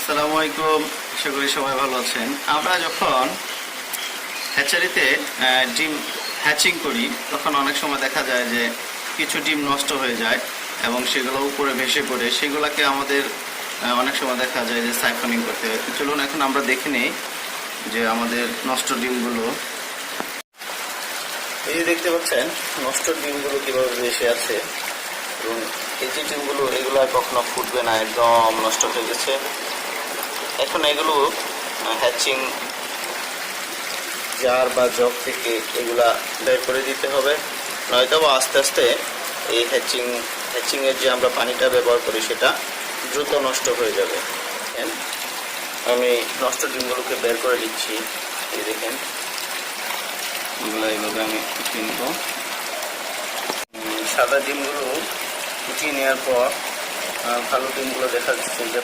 আসসালামু আলাইকুম, আশা করি সবাই ভালো আছেন। আমরা যখন হ্যাচারিতে ডিম হ্যাচিং করি তখন অনেক সময় দেখা যায় যে কিছু ডিম নষ্ট হয়ে যায় এবং সেগুলো উপরে ভেসে পড়ে, সেগুলোকে আমাদের অনেক সময় দেখা যায় যে সাইফনিং করতে হয়। তো চলুন এখন আমরা দেখে নিই যে আমাদের নষ্ট ডিমগুলো, এই যে দেখতে পাচ্ছেন নষ্ট ডিমগুলো কীভাবে ভেসে আছে, এবং এই যে ডিমগুলো এগুলো আর কখনো ফুটবে না, একদম নষ্ট হয়ে গেছে। এখন এগুলো হ্যাচিং জার বা জগ থেকে এগুলা বের করে দিতে হবে, নয়তো আস্তে আস্তে এই হ্যাচিংয়ের যে আমরা পানিটা ব্যবহার করি সেটা দ্রুত নষ্ট হয়ে যাবে। আমি নষ্ট ডিমগুলোকে বের করে দিচ্ছি। এই দেখেন এগুলো এইভাবে আমি উঠিয়ে নেব। সাদা ডিমগুলো উঠিয়ে নেওয়ার পর ভালো ডিমগুলো দেখা যাচ্ছে যে